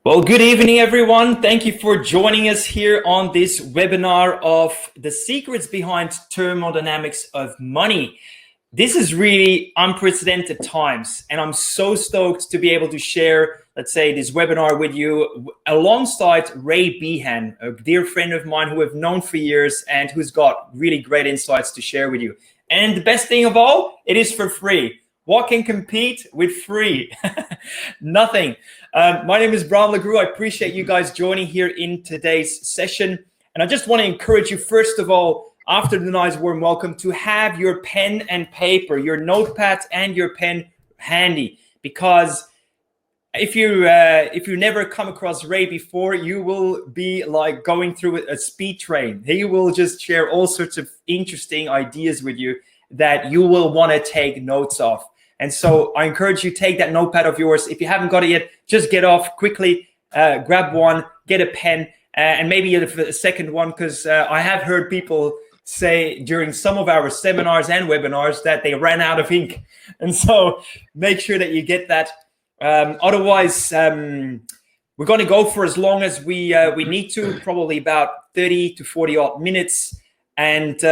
Well, good evening, everyone. Thank you for joining us here on this webinar of the secrets behind thermodynamics of money. This is really unprecedented times, and I'm so stoked to be able to share, let's say, this webinar with you alongside Ray Behan, a dear friend of mine who I've known for years and who's got really great insights to share with you. And the best thing of all, it is for free. What can compete with free? Nothing. My name is Bram Lagrou. I appreciate you guys joining here in today's session. And I just want to encourage you, first of all, after the nice warm welcome, to have your pen and paper, your notepad and your pen handy. Because if you never come across Ray before, you will be like going through a speed train. He will just share all sorts of interesting ideas with you that you will want to take notes of. And so I encourage you, take that notepad of yours. If you haven't got it yet, just get off quickly, grab one, get a pen, and maybe a second one, because I have heard people say during some of our seminars and webinars that they ran out of ink. And so make sure that you get that. Otherwise, we're going to go for as long as we need to, probably about 30 to 40 odd minutes. And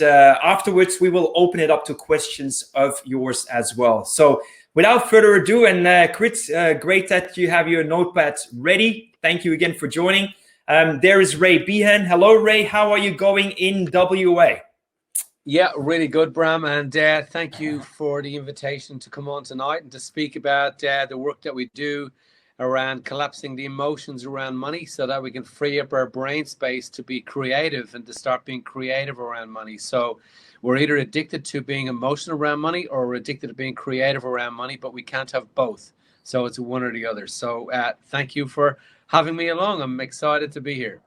afterwards, we will open it up to questions of yours as well. So without further ado, and Chris, great that you have your notepad ready. Thank you again for joining. There is Ray Behan. Hello, Ray. How are you going in WA? Yeah, really good, Bram. And thank you for the invitation to come on tonight and to speak about the work that we do around collapsing the emotions around money so that we can free up our brain space to be creative and to start being creative around money. So we're either addicted to being emotional around money or we're addicted to being creative around money, but we can't have both. So it's one or the other. So thank you for having me along. I'm excited to be here.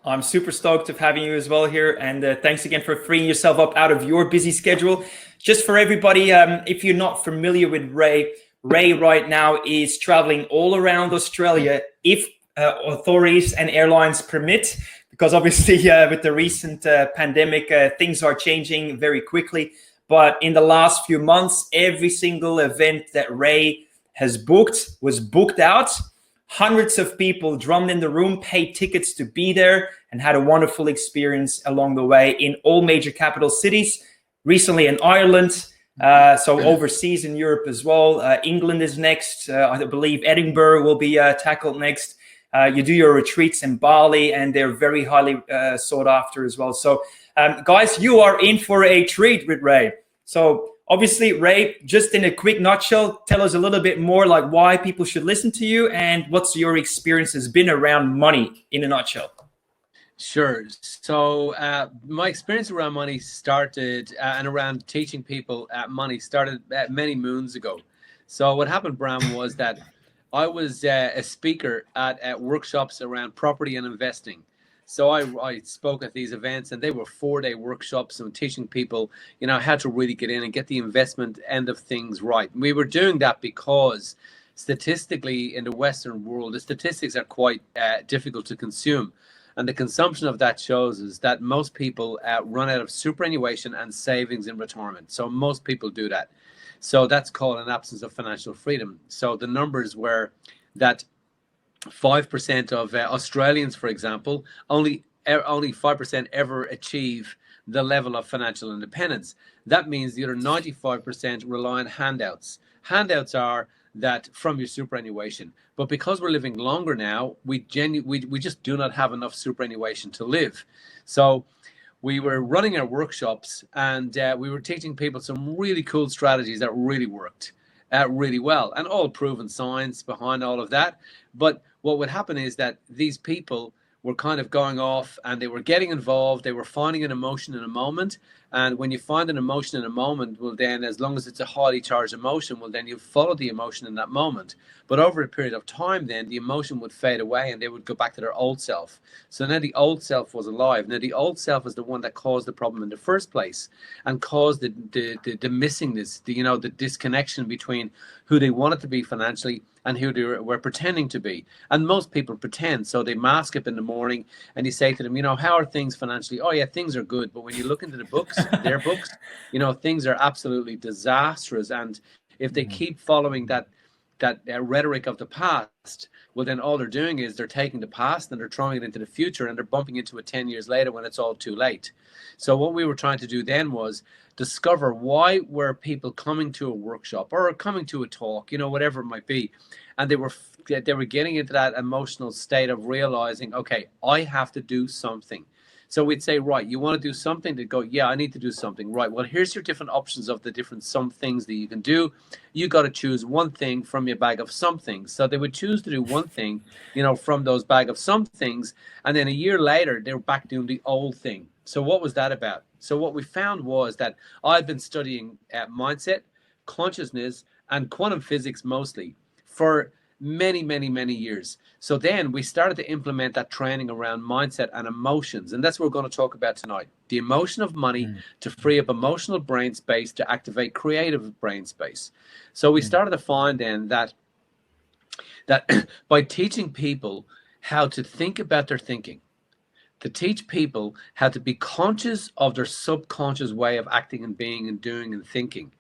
I'm super stoked of having you as well here. And thanks again for freeing yourself up out of your busy schedule. Just for everybody, if you're not familiar with Ray right now is traveling all around Australia if authorities and airlines permit, because obviously with the recent pandemic, things are changing very quickly. But in the last few months, every single event that Ray has booked was booked out. Hundreds of people drummed in the room, paid tickets to be there, and had a wonderful experience along the way in all major capital cities, recently in Ireland, so overseas in Europe as well. England is next. I believe Edinburgh will be tackled next. You do your retreats in Bali, and they're very highly sought after as well. So guys, you are in for a treat with Ray. So obviously, Ray, just in a quick nutshell, tell us a little bit more like why people should listen to you and what's your experience has been around money in a nutshell. Sure. So my experience around money started and around teaching people money started many moons ago. So what happened, Bram, was that I was a speaker at workshops around property and investing. So I spoke at these events, and they were 4-day workshops and teaching people, how to really get in and get the investment end of things right. And we were doing that because statistically in the Western world, the statistics are quite difficult to consume. And the consumption of that shows is that most people run out of superannuation and savings in retirement. So most people do that. So that's called an absence of financial freedom. So the numbers were that 5% of Australians, for example, only 5% ever achieve the level of financial independence. That means the other 95% rely on handouts. Handouts are that from your superannuation. But because we're living longer now, we just do not have enough superannuation to live. So we were running our workshops, and we were teaching people some really cool strategies that really worked really well, and all proven science behind all of that. But what would happen is that these people were kind of going off and they were getting involved. They were finding an emotion in a moment. And when you find an emotion in a moment, well, then as long as it's a highly charged emotion, well, then you follow the emotion in that moment. But over a period of time, then the emotion would fade away and they would go back to their old self. So now the old self was alive. Now the old self is the one that caused the problem in the first place and caused the missingness, the disconnection between who they wanted to be financially and who they were pretending to be. And most people pretend. So they mask up in the morning and you say to them, how are things financially? Oh yeah, things are good. But when you look into the books, their books, things are absolutely disastrous. And if they keep following that rhetoric of the past, well, then all they're doing is they're taking the past and they're throwing it into the future, and they're bumping into it 10 years later when it's all too late. So what we were trying to do then was discover why were people coming to a workshop or coming to a talk, whatever it might be, and they were getting into that emotional state of realizing, okay, I have to do something. So we'd say, right, you want to do something? To go, yeah, I need to do something. Right, well, here's your different options of the different some things that you can do. You got to choose one thing from your bag of some things. So they would choose to do one thing, from those bag of some things. And then a year later, they were back doing the old thing. So what was that about? So what we found was that I'd been studying mindset, consciousness, and quantum physics mostly for many, many, many years. So then we started to implement that training around mindset and emotions. And that's what we're going to talk about tonight. The emotion of money to free up emotional brain space to activate creative brain space. So we started to find then that by teaching people how to think about their thinking, to teach people how to be conscious of their subconscious way of acting and being and doing and thinking.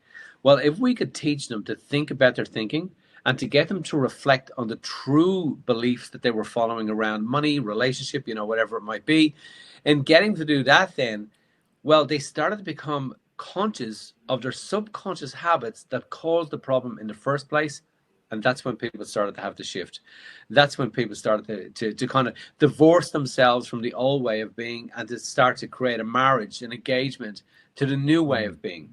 Well, if we could teach them to think about their thinking, and to get them to reflect on the true beliefs that they were following around money, relationship, whatever it might be, and getting to do that then, well, they started to become conscious of their subconscious habits that caused the problem in the first place. And that's when people started to have the shift. That's when people started to kind of divorce themselves from the old way of being and to start to create a marriage, an engagement to the new way of being.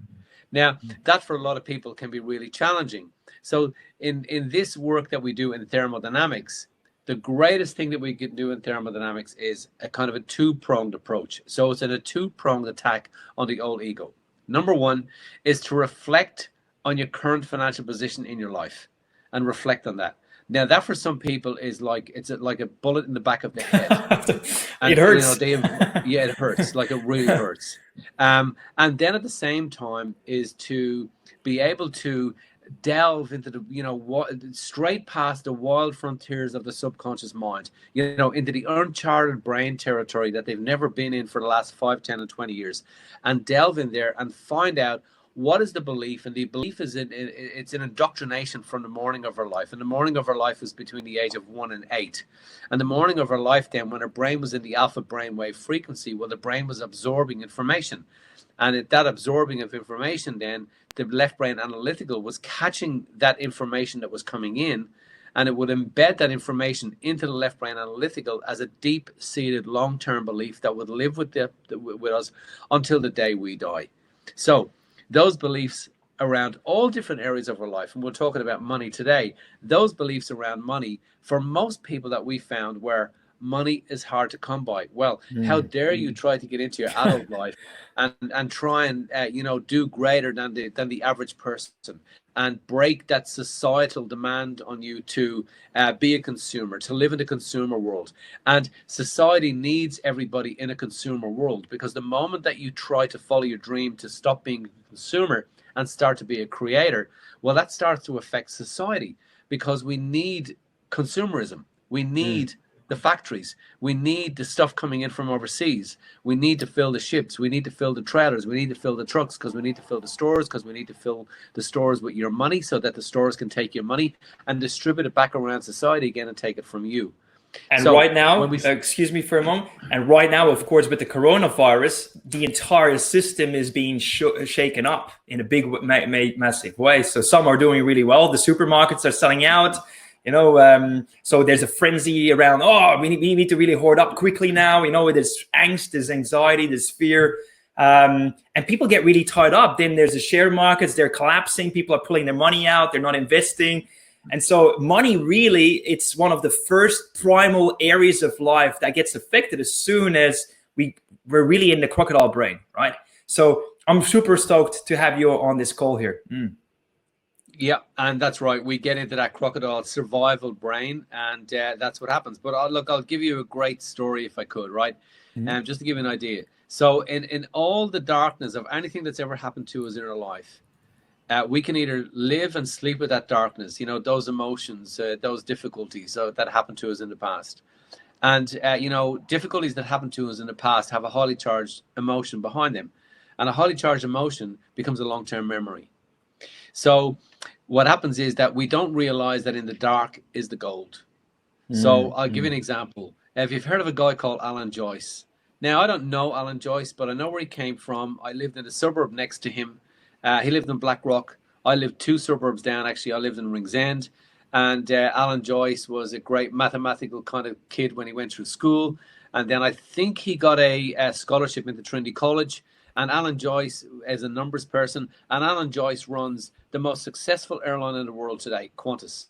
Now, that for a lot of people can be really challenging. So in this work that we do in thermodynamics, the greatest thing that we can do in thermodynamics is a kind of a two-pronged approach. So it's a two-pronged attack on the old ego. Number one is to reflect on your current financial position in your life and reflect on that. Now, that for some people is like a bullet in the back of the head. And, it hurts. It hurts. Like it really hurts. And then at the same time is to be able to delve into the straight past the wild frontiers of the subconscious mind, into the uncharted brain territory that they've never been in for the last 5, 10, and 20 years, and delve in there and find out what is the belief. And the belief is it's an indoctrination from the morning of our life. And the morning of our life is between the age of 1 and 8. And the morning of our life then, when our brain was in the alpha brainwave frequency, well, the brain was absorbing information. And that absorbing of information then, the left brain analytical was catching that information that was coming in, and it would embed that information into the left brain analytical as a deep-seated long-term belief that would live with us until the day we die. So those beliefs around all different areas of our life, and we're talking about money today, those beliefs around money, for most people that we found were money is hard to come by. Well, how dare you try to get into your adult life and try and do greater than the average person and break that societal demand on you to be a consumer, to live in the consumer world. And society needs everybody in a consumer world, because the moment that you try to follow your dream to stop being a consumer and start to be a creator, well, that starts to affect society, because we need consumerism. We need the factories. We need the stuff coming in from overseas. We need to fill the ships. We need to fill the trailers. We need to fill the trucks, because we need to fill the stores, because we need to fill the stores with your money so that the stores can take your money and distribute it back around society again and take it from you. And so right now, excuse me for a moment, and right now, of course, with the coronavirus, the entire system is being shaken up in a big, massive way. So some are doing really well. The supermarkets are selling out. So there's a frenzy around, we need to really hoard up quickly now. There's angst, there's anxiety, there's fear. And people get really tied up. Then there's the share markets, they're collapsing. People are pulling their money out. They're not investing. And so money really, it's one of the first primal areas of life that gets affected as soon as we're really in the crocodile brain, right? So I'm super stoked to have you on this call here. Yeah, and that's right. We get into that crocodile survival brain, and that's what happens. But I'll give you a great story if I could, right? Just to give you an idea. So in all the darkness of anything that's ever happened to us in our life, we can either live and sleep with that darkness, those emotions, those difficulties that happened to us in the past. And, difficulties that happened to us in the past have a highly charged emotion behind them. And a highly charged emotion becomes a long-term memory. So what happens is that we don't realize that in the dark is the gold. So I'll give you an example. If you've heard of a guy called Alan Joyce. Now, I don't know Alan Joyce, but I know where he came from. I lived in a suburb next to him. He lived in Blackrock. I lived 2 suburbs down, actually. I lived in Ringsend. And Alan Joyce was a great mathematical kind of kid when he went through school. And then I think he got a scholarship into Trinity College. And Alan Joyce is a numbers person. And Alan Joyce runs the most successful airline in the world today, Qantas.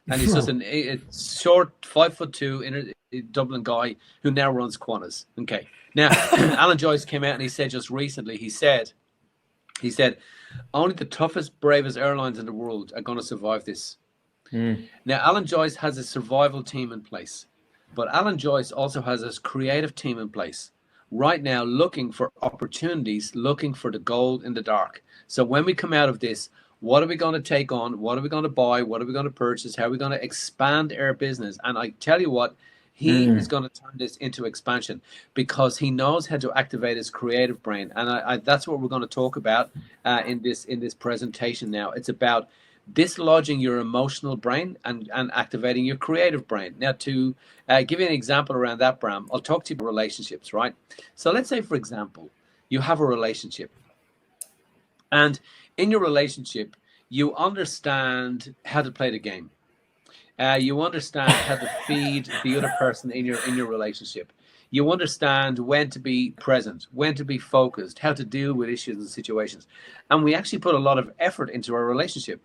And he's just a short, 5'2" Dublin guy who now runs Qantas. Okay. Now, Alan Joyce came out and he said just recently, he said, only the toughest, bravest airlines in the world are going to survive this. Now, Alan Joyce has a survival team in place, but Alan Joyce also has a creative team in place right now, looking for opportunities, looking for the gold in the dark. So when we come out of this, what are we going to take on? What are we going to buy? What are we going to purchase? How are we going to expand our business? And I tell you what, he is going to turn this into expansion because he knows how to activate his creative brain. And that's what we're going to talk about in this presentation now. It's about dislodging your emotional brain and activating your creative brain. Now, to give you an example around that, Bram, I'll talk to you about relationships, right? So let's say, for example, you have a relationship. And in your relationship, you understand how to play the game. You understand how to feed the other person in your relationship. You understand when to be present, when to be focused, how to deal with issues and situations. And we actually put a lot of effort into our relationship.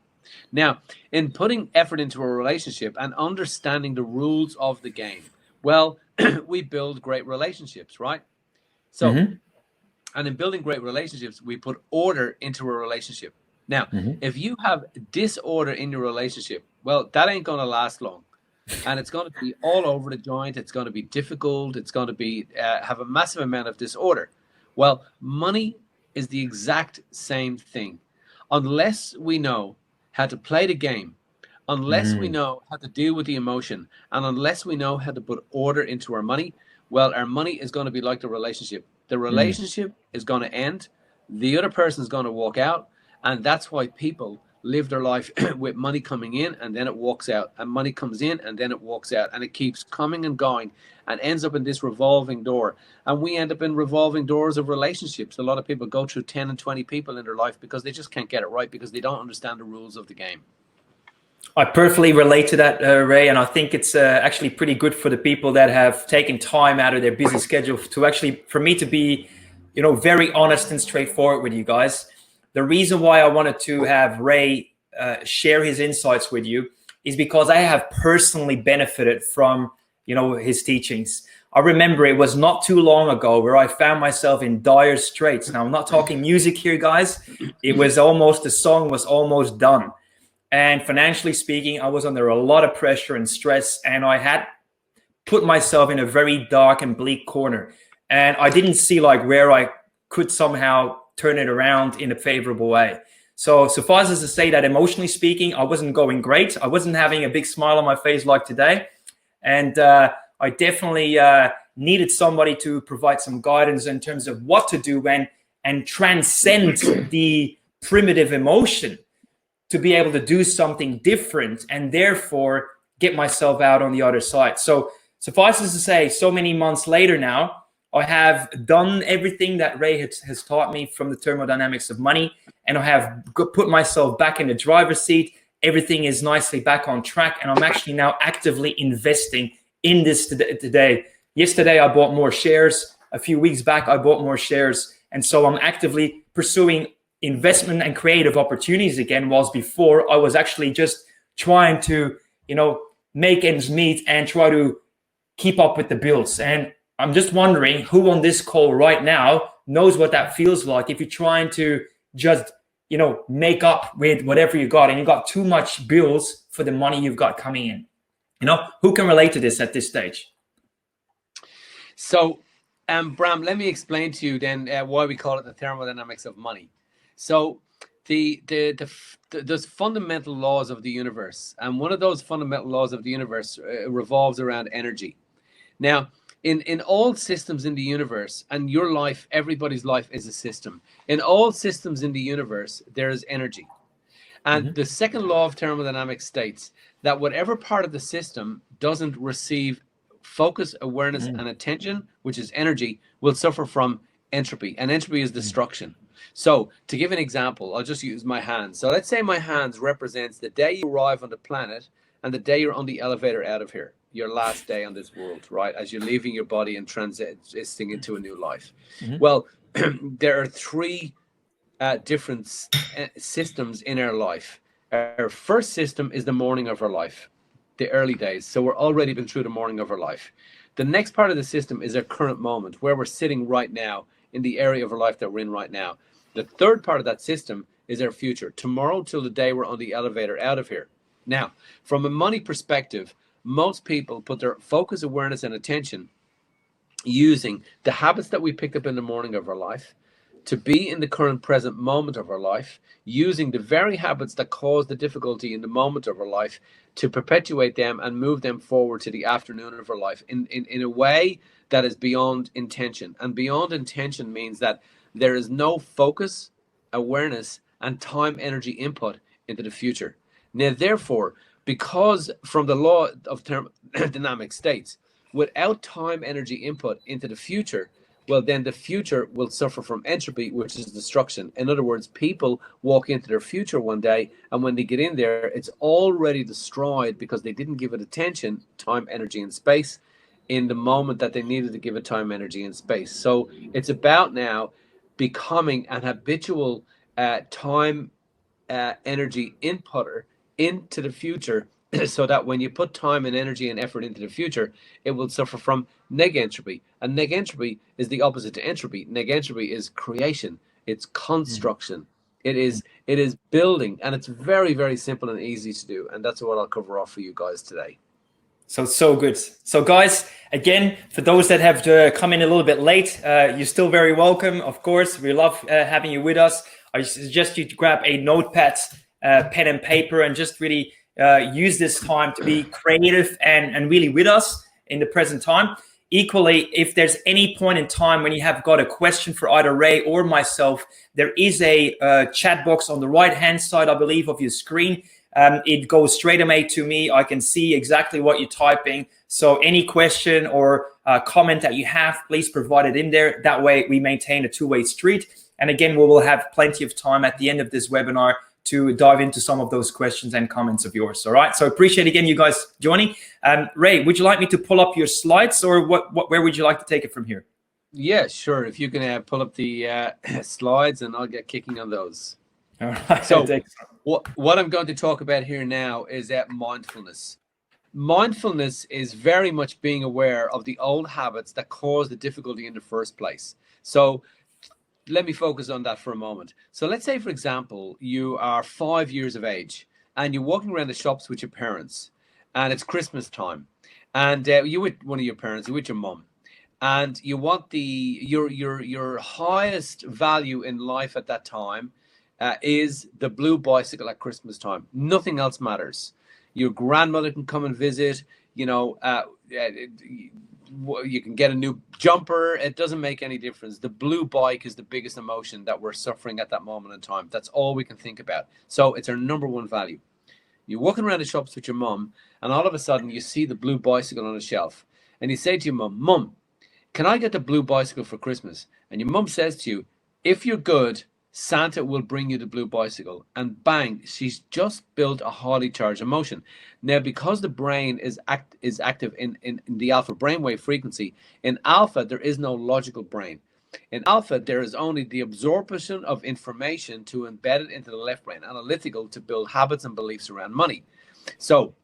Now, in putting effort into a relationship and understanding the rules of the game, well, we build great relationships, right? So, and in building great relationships, we put order into a relationship. Now, if you have disorder in your relationship, well, that ain't going to last long. And it's going to be all over the joint. It's going to be difficult. It's going to be have a massive amount of disorder. Well, money is the exact same thing. Unless we know how to play the game, unless we know how to deal with the emotion, and unless we know how to put order into our money, well, our money is going to be like the relationship. The relationship is going to end. The other person is going to walk out. And that's why people live their life with money coming in and then it walks out, and money comes in and then it walks out, and it keeps coming and going and ends up in this revolving door. And we end up in revolving doors of relationships. A lot of people go through 10 and 20 people in their life because they just can't get it right because they don't understand the rules of the game. I perfectly relate to that, Ray, and I think it's actually pretty good for the people that have taken time out of their busy schedule to actually, for me to be, very honest and straightforward with you guys. The reason why I wanted to have Ray share his insights with you is because I have personally benefited from, his teachings. I remember it was not too long ago where I found myself in dire straits. Now, I'm not talking music here, guys. It was the song was almost done. And financially speaking, I was under a lot of pressure and stress, and I had put myself in a very dark and bleak corner. And I didn't see where I could somehow turn it around in a favorable way. So suffice it to say that emotionally speaking, I wasn't going great. I wasn't having a big smile on my face like today. And I definitely needed somebody to provide some guidance in terms of what to do and transcend the primitive emotion to be able to do something different and therefore get myself out on the other side. So suffice it to say, so many months later now, I have done everything that Ray has taught me from the thermodynamics of money, and I have put myself back in the driver's seat. Everything is nicely back on track, and I'm actually now actively investing in this today. Yesterday, I bought more shares. A few weeks back, I bought more shares. And so I'm actively pursuing investment and creative opportunities again, whilst before I was actually just trying to, make ends meet and try to keep up with the bills. And I'm just wondering who on this call right now knows what that feels like if you're trying to just, make up with whatever you got and you got too much bills for the money you've got coming in. Who can relate to this at this stage? So, Bram, let me explain to you then why we call it the thermodynamics of money. So there's fundamental laws of the universe. And one of those fundamental laws of the universe revolves around energy. Now, in all systems in the universe, and your life, everybody's life is a system. In all systems in the universe, there is energy. And the second law of thermodynamics states that whatever part of the system doesn't receive focus, awareness, and attention, which is energy, will suffer from entropy. And entropy is destruction. So to give an example, I'll just use my hands. So let's say my hands represents the day you arrive on the planet and the day you're on the elevator out of here, your last day on this world, right? As you're leaving your body and transiting into a new life. Well, there are three different systems in our life. Our first system is the morning of our life, the early days. So we're already been through the morning of our life. The next part of the system is our current moment, where we're sitting right now in the area of our life that we're in right now. The third part of that system is our future, tomorrow till the day we're on the elevator out of here. Now, from a money perspective, most people put their focus, awareness, and attention using the habits that we picked up in the morning of our life to be in the current present moment of our life, using the very habits that cause the difficulty in the moment of our life to perpetuate them and move them forward to the afternoon of our life in a way that is beyond intention. And beyond intention means that there is no focus, awareness, and time energy input into the future. Now, therefore, because from the law of thermodynamics states, without time energy input into the future, well, then the future will suffer from entropy, which is destruction. In other words, people walk into their future one day, and when they get in there, it's already destroyed because they didn't give it attention, time, energy, and space in the moment that they needed to give it time, energy, and space. So it's about now becoming an habitual time energy inputter into the future, so that when you put time and energy and effort into the future, it will suffer from negentropy. And negentropy is the opposite to entropy. Negentropy is creation, it's construction, it is building, and it's very, very simple and easy to do. And that's what I'll cover off for you guys today. So good. So guys, again, for those that have come in a little bit late, you're still very welcome. Of course, we love having you with us. I suggest you to grab a notepad, pen and paper, and just really use this time to be creative and really with us in the present time. Equally, if there's any point in time when you have got a question for either Ray or myself, there is a chat box on the right-hand side, I believe, of your screen. It goes straight away to me. I can see exactly what you're typing. So any question or comment that you have, please provide it in there. That way we maintain a two-way street. And again, we will have plenty of time at the end of this webinar to dive into some of those questions and comments of yours. All right. So appreciate again you guys joining. Ray, would you like me to pull up your slides, or where would you like to take it from here? Yeah, sure. If you can pull up the slides, and I'll get kicking on those. All right. So what I'm going to talk about here now is mindfulness. Mindfulness is very much being aware of the old habits that cause the difficulty in the first place. So let me focus on that for a moment. So let's say, for example, you are 5 years of age and you're walking around the shops with your parents, and it's Christmas time, and you're with one of your parents, you're with your mum, and you want your highest value in life at that time is the blue bicycle at Christmas time. Nothing else matters. Your grandmother can come and visit, you can get a new jumper. It doesn't make any difference. The blue bike is the biggest emotion that we're suffering at that moment in time. That's all we can think about. So it's our number one value. You're walking around the shops with your mum, and all of a sudden you see the blue bicycle on a shelf, and you say to your mum, "Mum, can I get the blue bicycle for Christmas?" And your mum says to you, "If you're good, Santa will bring you the blue bicycle." And bang, she's just built a highly charged emotion. Now, because the brain is active in the alpha brainwave frequency, in alpha there is no logical brain. In alpha, there is only the absorption of information to embed it into the left brain, analytical, to build habits and beliefs around money. So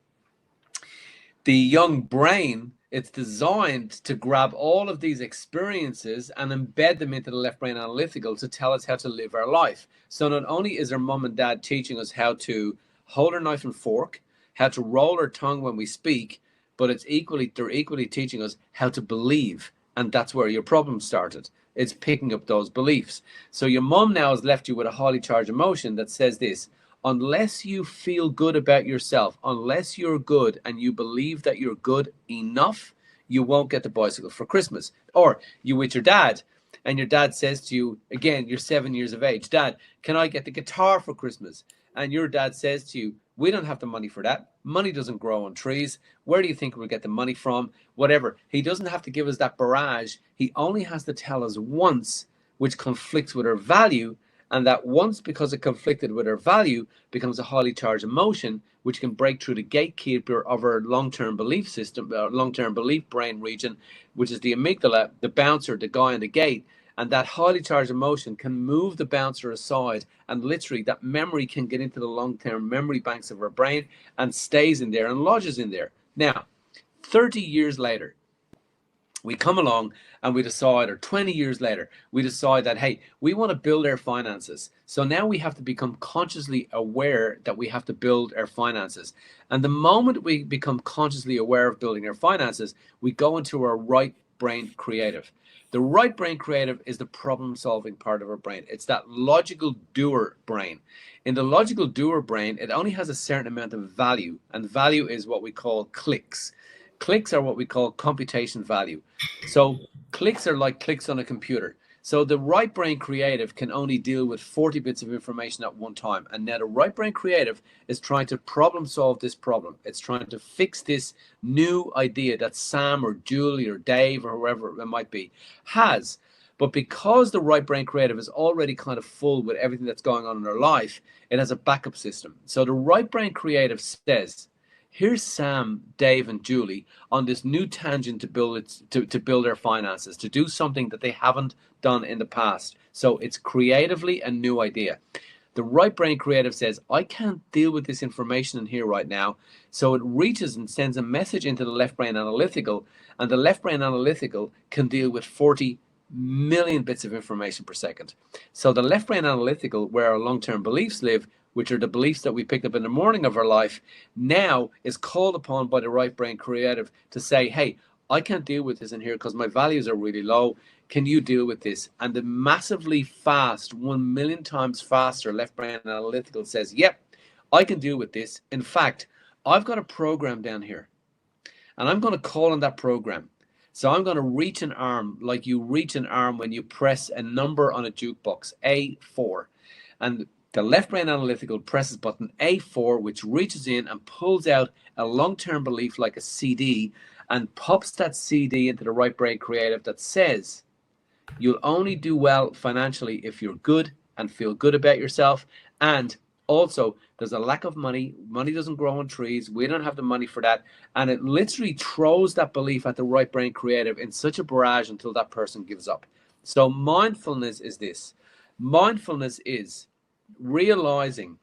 the young brain, it's designed to grab all of these experiences and embed them into the left brain analytical to tell us how to live our life. So not only is our mom and dad teaching us how to hold our knife and fork, how to roll our tongue when we speak, but they're equally teaching us how to believe. And that's where your problem started. It's picking up those beliefs. So your mom now has left you with a highly charged emotion that says this: unless you feel good about yourself, unless you're good and you believe that you're good enough, you won't get the bicycle for Christmas. Or you with your dad, and your dad says to you, again, you're 7 years of age, "Dad, can I get the guitar for Christmas?" and your dad says to you, we don't have the money for that. Money doesn't grow on trees. Where do you think we'll get the money from? Whatever. He doesn't have to give us that barrage. He only has to tell us once, which conflicts with our value. And that once, because it conflicted with our value, becomes a highly charged emotion, which can break through the gatekeeper of our long-term belief system, long-term belief brain region, which is the amygdala, the bouncer, the guy on the gate. And that highly charged emotion can move the bouncer aside, and literally that memory can get into the long-term memory banks of our brain and stays in there and lodges in there. Now, 30 years later, we come along and we decide, or 20 years later, we decide that, hey, we want to build our finances. So now we have to become consciously aware that we have to build our finances. And the moment we become consciously aware of building our finances, we go into our right brain creative. The right brain creative is the problem solving part of our brain. It's that logical doer brain. In the logical doer brain, it only has a certain amount of value, and value is what we call clicks. Clicks are what we call computation value. So clicks are like clicks on a computer. So the right brain creative can only deal with 40 bits of information at one time. And now the right brain creative is trying to problem solve this problem. It's trying to fix this new idea that Sam or Julie or Dave or whoever it might be has. But because the right brain creative is already kind of full with everything that's going on in their life, it has a backup system. So the right brain creative says, here's Sam, Dave, and Julie on this new tangent to build their finances, to do something that they haven't done in the past. So it's creatively a new idea. The right brain creative says, I can't deal with this information in here right now. So it reaches and sends a message into the left brain analytical, and the left brain analytical can deal with 40 million bits of information per second. So the left brain analytical, where our long-term beliefs live, which are the beliefs that we picked up in the morning of our life, now is called upon by the right brain creative to say, hey, I can't deal with this in here because my values are really low. Can you deal with this? And the massively fast, 1 million times faster left brain analytical says, yep, I can deal with this. In fact, I've got a program down here, and I'm going to call on that program. So I'm going to reach an arm like you reach an arm when you press a number on a jukebox, A4. And the left brain analytical presses button A4, which reaches in and pulls out a long-term belief like a CD and pops that CD into the right brain creative that says, you'll only do well financially if you're good and feel good about yourself. And also, there's a lack of money. Money doesn't grow on trees. We don't have the money for that. And it literally throws that belief at the right brain creative in such a barrage until that person gives up. So mindfulness is this. Mindfulness is realizing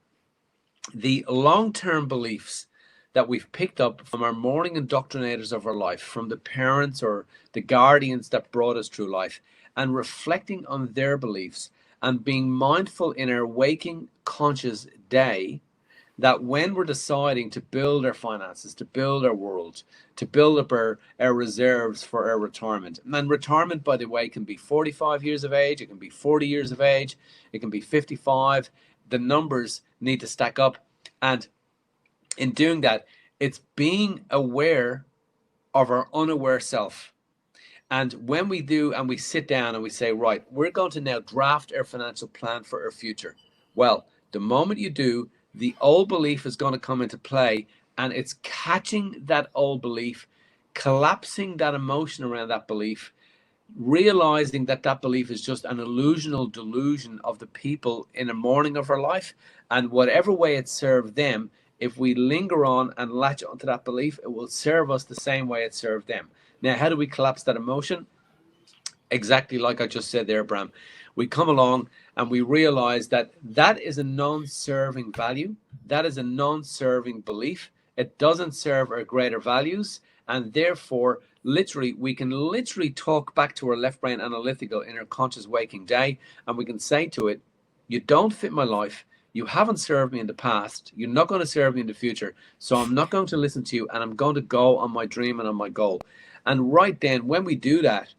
the long-term beliefs that we've picked up from our morning indoctrinators of our life, from the parents or the guardians that brought us through life, and reflecting on their beliefs and being mindful in our waking conscious day that when we're deciding to build our finances, to build our world, to build up our reserves for our retirement. And retirement, by the way, can be 45 years of age, it can be 40 years of age, it can be 55. The numbers need to stack up. And in doing that, it's being aware of our unaware self. And when we do, and we sit down and we say, right, we're going to now draft our financial plan for our future. Well, the moment you do, the old belief is going to come into play, and it's catching that old belief, collapsing that emotion around that belief, realizing that that belief is just an illusional delusion of the people in the morning of our life, and whatever way it served them, if we linger on and latch onto that belief, it will serve us the same way it served them. Now, how do we collapse that emotion? Exactly like I just said there, Bram. We come along and we realize that that is a non-serving value. That is a non-serving belief. It doesn't serve our greater values. And therefore, we can literally talk back to our left brain analytical in our conscious waking day. And we can say to it, you don't fit my life. You haven't served me in the past. You're not going to serve me in the future. So I'm not going to listen to you. And I'm going to go on my dream and on my goal. And right then, when we do that,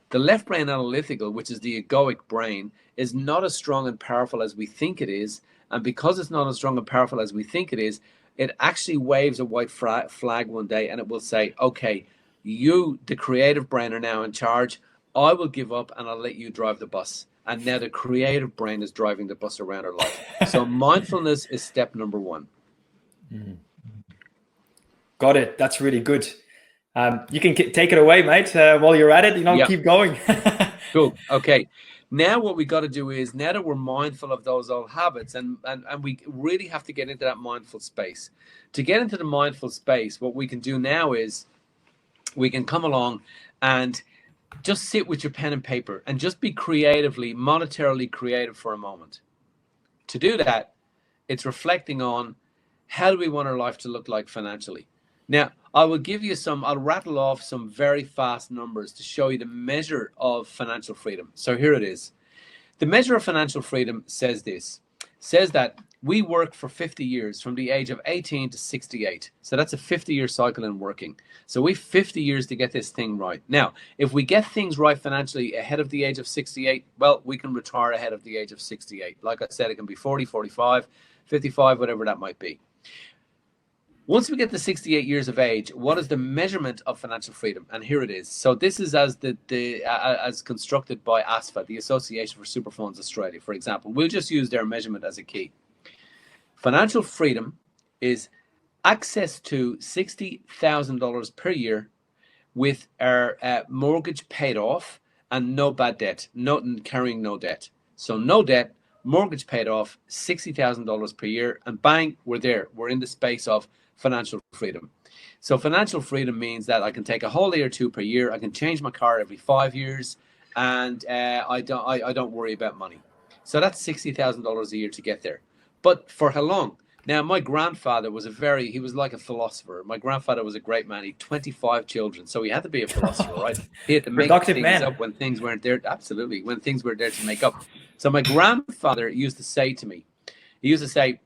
the left brain analytical, which is the egoic brain, is not as strong and powerful as we think it is. And because it's not as strong and powerful as we think it is, it actually waves a white flag one day and it will say, okay, you, the creative brain, are now in charge. I will give up and I'll let you drive the bus. And now the creative brain is driving the bus around our life. So mindfulness is step number one. Got it. That's really good. You can take it away, mate. While you're at it, keep going. Cool. Okay. Now what we got to do is, now that we're mindful of those old habits, and we really have to get into that mindful space. To get into the mindful space, what we can do now is we can come along and just sit with your pen and paper and just be monetarily creative for a moment. To do that, it's reflecting on, how do we want our life to look like financially? Now, I'll rattle off some very fast numbers to show you the measure of financial freedom. So here it is. The measure of financial freedom says that we work for 50 years from the age of 18 to 68. So that's a 50-year cycle in working. So we've 50 years to get this thing right. Now, if we get things right financially ahead of the age of 68, well, we can retire ahead of the age of 68. Like I said, it can be 40, 45, 55, whatever that might be. Once we get to 68 years of age, what is the measurement of financial freedom? And here it is. So this is as constructed by ASFA, the Association for Super Funds Australia, for example. We'll just use their measurement as a key. Financial freedom is access to $60,000 per year with our mortgage paid off and no bad debt, carrying no debt. So no debt, mortgage paid off, $60,000 per year, and bang, we're there. We're in the space of financial freedom. So financial freedom means that I can take a holiday or two per year. I can change my car every 5 years, and I don't worry about money. So that's $60,000 a year to get there. But for how long? Now, my grandfather he was like a philosopher. My grandfather was a great man. He had 25 children, so he had to be a philosopher, right? He had to make things up when things weren't there. Absolutely, when things were there to make up. So my grandfather used to say to me, he'd say,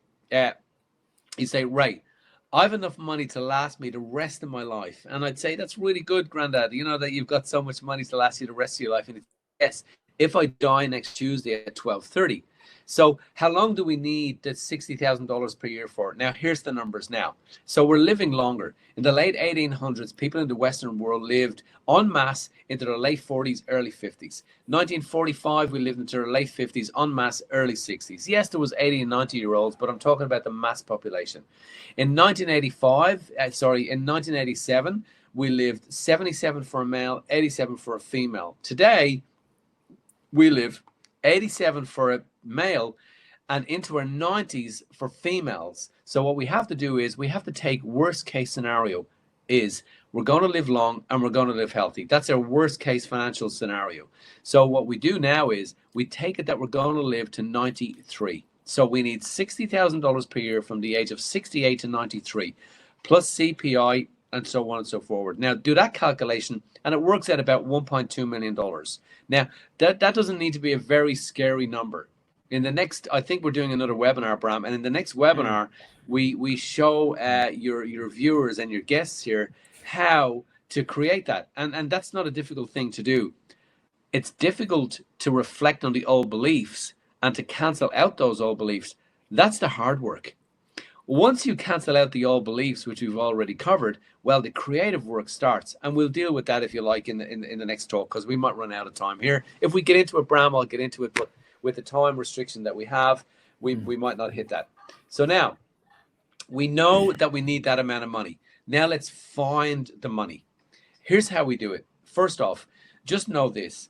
Ray, I've enough money to last me the rest of my life. And I'd say, that's really good, Granddad. You know that you've got so much money to last you the rest of your life. And yes, if I die next Tuesday at 12:30. So how long do we need that $60,000 per year for? Now, here's the numbers now. So we're living longer. In the late 1800s, people in the Western world lived en masse into their late 40s, early 50s. 1945, we lived into their late 50s, en masse, early 60s. Yes, there was 80 and 90-year-olds, but I'm talking about the mass population. In 1987, we lived 77 for a male, 87 for a female. Today, we live 87 for a male and into our 90s for females. So what we have to do is we have to take worst case scenario is we're going to live long and we're going to live healthy. That's our worst case financial scenario. So what we do now is we take it that we're going to live to 93. So we need $60,000 per year from the age of 68 to 93 plus CPI and so on and so forward. Now do that calculation and it works out about $1.2 million. Now that doesn't need to be a very scary number. In the next, I think we're doing another webinar, Bram, and in the next webinar, we show your viewers and your guests here how to create that. And that's not a difficult thing to do. It's difficult to reflect on the old beliefs and to cancel out those old beliefs. That's the hard work. Once you cancel out the old beliefs, which we've already covered, well, the creative work starts. And we'll deal with that, if you like, in the next talk, because we might run out of time here. If we get into it, Bram, I'll get into it, but with the time restriction that we have, we might not hit that. So now, we know that we need that amount of money. Now let's find the money. Here's how we do it. First off, just know this.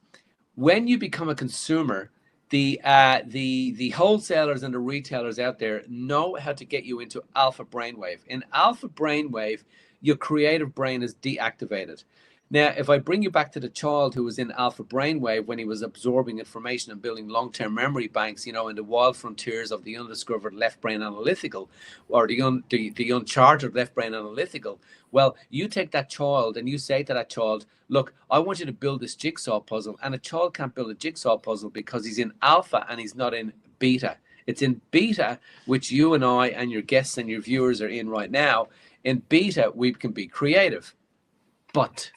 When you become a consumer, the wholesalers and the retailers out there know how to get you into alpha brainwave. In alpha brainwave, your creative brain is deactivated. Now, if I bring you back to the child who was in alpha brainwave when he was absorbing information and building long-term memory banks, in the wild frontiers of the undiscovered left brain analytical, or the uncharted left brain analytical, well, you take that child and you say to that child, look, I want you to build this jigsaw puzzle. And a child can't build a jigsaw puzzle because he's in alpha and he's not in beta. It's in beta, which you and I and your guests and your viewers are in right now. In beta, we can be creative. But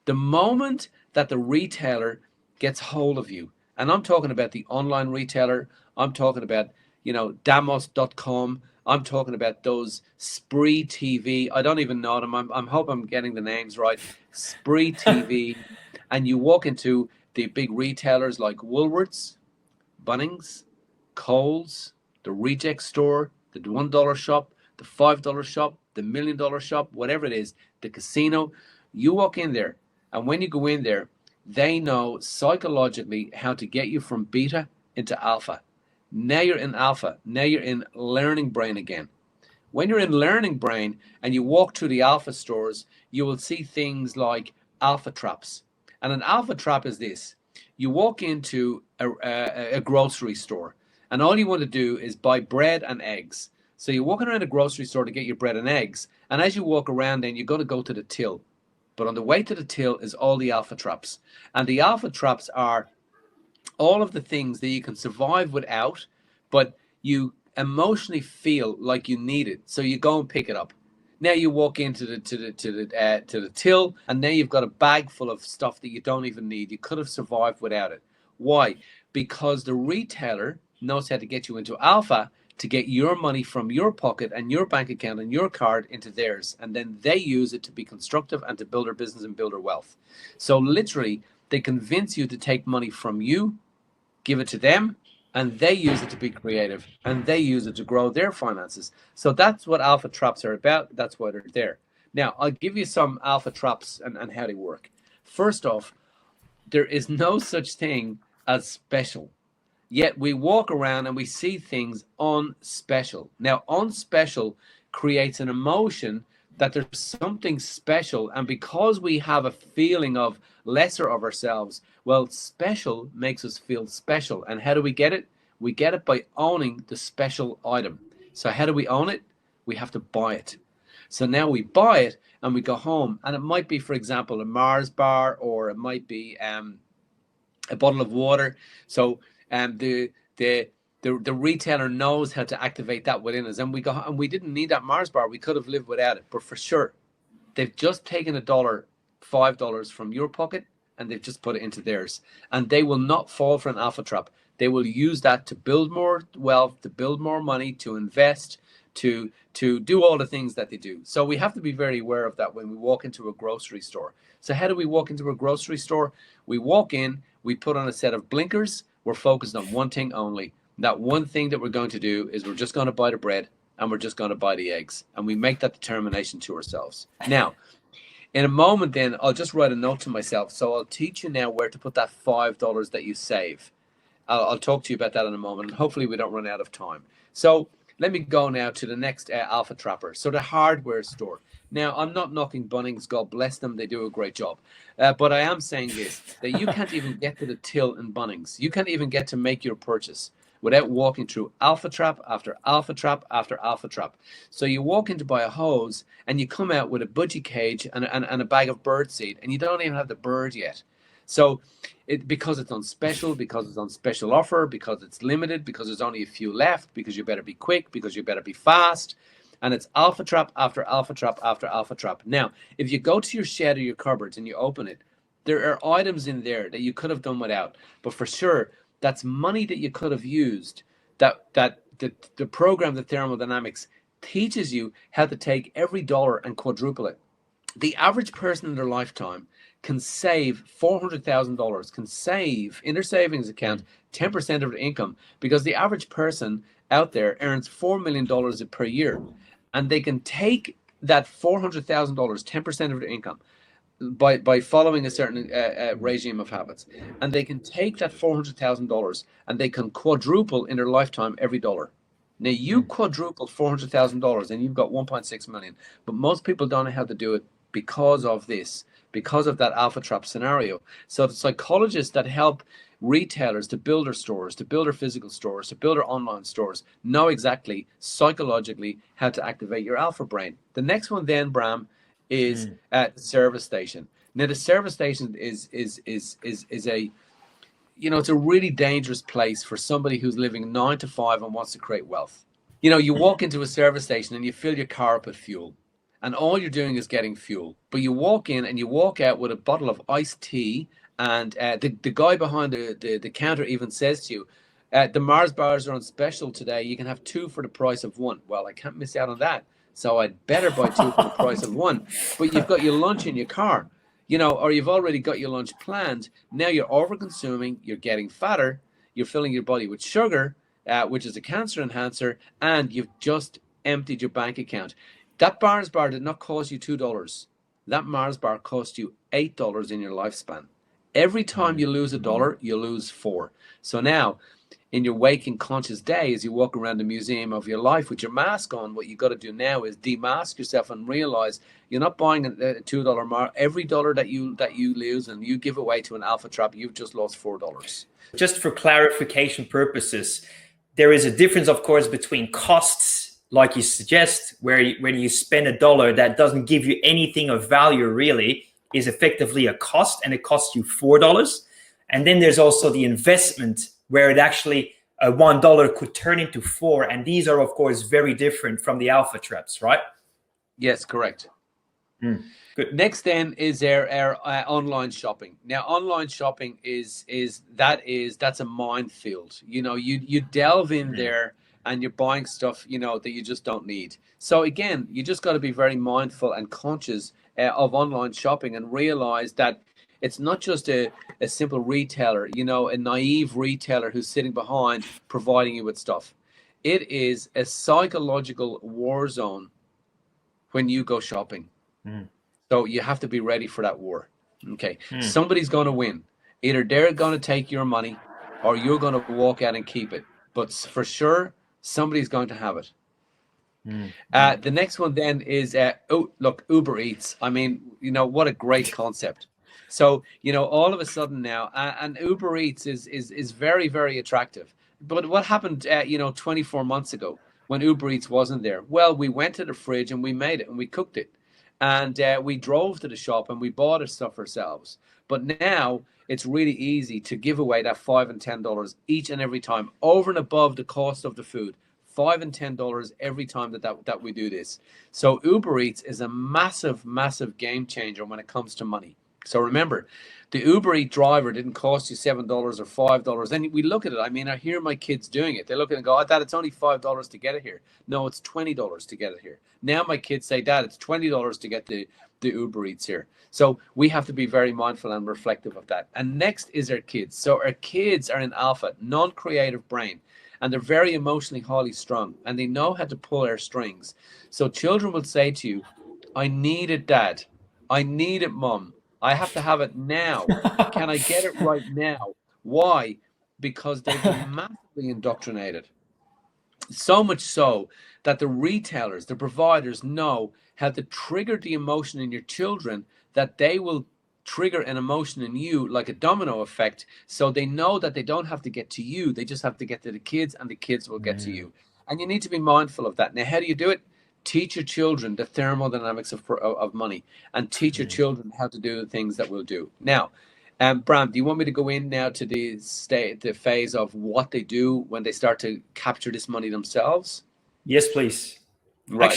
the moment that the retailer gets hold of you, and I'm talking about the online retailer, I'm talking about, Damos.com, I'm talking about those Spree TV, I don't even know them, I'm hope I'm getting the names right, Spree TV, and you walk into the big retailers like Woolworths, Bunnings, Coles, the Reject Store, the $1 shop, the $5 shop, the $1 million shop, whatever it is, the casino. You walk in there, and when you go in there, they know psychologically how to get you from beta into alpha. Now you're in alpha. Now you're in learning brain again. When you're in learning brain and you walk through the alpha stores, you will see things like alpha traps. And an alpha trap is this. You walk into a grocery store, and all you want to do is buy bread and eggs. So you're walking around a grocery store to get your bread and eggs. And as you walk around, then you're going to go to the till. But on the way to the till is all the alpha traps. And the alpha traps are all of the things that you can survive without, but you emotionally feel like you need it. So you go and pick it up. Now you walk into the till, and now you've got a bag full of stuff that you don't even need. You could have survived without it. Why? Because the retailer knows how to get you into alpha to get your money from your pocket and your bank account and your card into theirs, and then they use it to be constructive and to build their business and build their wealth. So literally, they convince you to take money from you, give it to them, and they use it to be creative, and they use it to grow their finances. So that's what alpha traps are about. That's why they're there. Now, I'll give you some alpha traps and how they work. First off, there is no such thing as special. Yet we walk around and we see things on special. Now, on special creates an emotion that there's something special. And because we have a feeling of lesser of ourselves, well, special makes us feel special. And how do we get it? We get it by owning the special item. So how do we own it? We have to buy it. So now we buy it and we go home, and it might be, for example, a Mars bar, or it might be a bottle of water. So the retailer knows how to activate that within us, and we go, and we didn't need that Mars bar. We could have lived without it, but for sure, they've just taken $5 from your pocket, and they've just put it into theirs, and they will not fall for an alpha trap. They will use that to build more wealth, to build more money, to invest, to do all the things that they do. So we have to be very aware of that when we walk into a grocery store. So how do we walk into a grocery store? We walk in, we put on a set of blinkers. We're focused on one thing only. That one thing that we're going to do is we're just going to buy the bread, and we're just going to buy the eggs. And we make that determination to ourselves. Now, in a moment then, I'll just write a note to myself. So I'll teach you now where to put that $5 that you save. I'll talk to you about that in a moment. Hopefully we don't run out of time. So let me go now to the next alpha trapper. So the hardware store. Now, I'm not knocking Bunnings. God bless them. They do a great job. But I am saying this, that you can't even get to the till in Bunnings. You can't even get to make your purchase without walking through alpha trap after alpha trap after alpha trap. So you walk in to buy a hose, and you come out with a budgie cage and a bag of bird seed, and you don't even have the bird yet. So because it's on special, because it's on special offer, because it's limited, because there's only a few left, because you better be quick, because you better be fast. And it's alpha trap after alpha trap after alpha trap. Now, if you go to your shed or your cupboards and you open it, there are items in there that you could have done without. But for sure, that's money that you could have used. That the program, the thermodynamics, teaches you how to take every dollar and quadruple it. The average person in their lifetime can save $400,000, can save in their savings account 10% of their income, because the average person out there earns $4 million per year. And they can take that $400,000, 10% of their income, by following a certain regime of habits. And they can take that $400,000 and they can quadruple in their lifetime every dollar. Now, you quadruple $400,000 and you've got 1.6 million. But most people don't know how to do it because of this, because of that alpha trap scenario. So the psychologists that help retailers to build their stores, to build their physical stores, to build their online stores, know exactly psychologically how to activate your alpha brain. The next one then, Bram, is at the service station. Now, the service station is a, it's a really dangerous place for somebody who's living 9 to 5 and wants to create wealth. You walk into a service station and you fill your car up with fuel, and all you're doing is getting fuel. But you walk in and you walk out with a bottle of iced tea, and the guy behind the counter even says to you, the Mars bars are on special today. You can have 2 for the price of 1. Well, I can't miss out on that, so I'd better buy 2 for the price of 1. But you've got your lunch in your car. or you've already got your lunch planned. Now you're over consuming, you're getting fatter, you're filling your body with sugar, which is a cancer enhancer, and you've just emptied your bank account. That Mars bar did not cost you $2. That Mars bar cost you $8 in your lifespan. Every time you lose $1, you lose 4. So now, in your waking conscious day, as you walk around the museum of your life with your mask on, what you got to do now is demask yourself and realize you're not buying a $2 mark. Every dollar that you lose and you give away to an alpha trap, you've just lost $4. Just for clarification purposes, there is a difference, of course, between costs, like you suggest, where when you spend $1 that doesn't give you anything of value really, is effectively a cost, and it costs you $4. And then there's also the investment, where it actually $1 could turn into 4, and these are of course very different from the alpha traps, right? Yes, correct. Good. Next then is our online shopping. Now, online shopping that's a minefield. You delve in there and you're buying stuff that you just don't need. So again, you just got to be very mindful and conscious of online shopping, and realize that it's not just a simple retailer, a naive retailer who's sitting behind providing you with stuff. It is a psychological war zone when you go shopping. So you have to be ready for that war. Okay. Somebody's going to win. Either they're going to take your money or you're going to walk out and keep it. But for sure, somebody's going to have it. The next one then is, Uber Eats. I mean, what a great concept. So, all of a sudden now, and Uber Eats is very, very attractive. But what happened, 24 months ago when Uber Eats wasn't there? Well, we went to the fridge and we made it and we cooked it. And we drove to the shop and we bought the stuff ourselves. But now it's really easy to give away that $5 and $10 each and every time, over and above the cost of the food. $5 and $10 every time that we do this. So Uber Eats is a massive, massive game changer when it comes to money. So remember, the Uber Eats driver didn't cost you $7 or $5. And we look at it. I mean, I hear my kids doing it. They look at it and go, "Oh, Dad, it's only $5 to get it here." No, it's $20 to get it here. Now my kids say, "Dad, it's $20 to get the Uber Eats here." So we have to be very mindful and reflective of that. And next is our kids. So our kids are in alpha, non-creative brain. And they're very emotionally highly strung. And they know how to pull our strings. So children will say to you, "I need it, Dad. I need it, Mom. I have to have it now. Can I get it right now?" Why? Because they've been massively indoctrinated. So much so that the retailers, the providers know how to trigger the emotion in your children, that they will trigger an emotion in you like a domino effect. So they know that they don't have to get to you. They just have to get to the kids, and the kids will get to you. And you need to be mindful of that. Now, how do you do it? Teach your children the thermodynamics of money, and teach your children how to do the things that we'll do. Now, Bram, do you want me to go in now to the phase of what they do when they start to capture this money themselves? Yes, please. Right.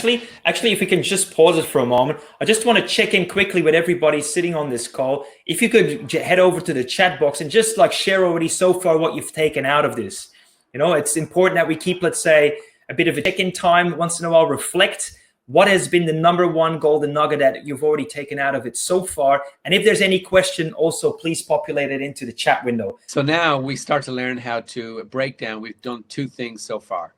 Actually, if we can just pause it for a moment, I just want to check in quickly with everybody sitting on this call. If you could head over to the chat box and just share already so far what you've taken out of this. It's important that we keep, let's say, a bit of a check-in time once in a while, reflect what has been the number one golden nugget that you've already taken out of it so far. And if there's any question, also please populate it into the chat window. So now we start to learn how to break down. We've done 2 things so far.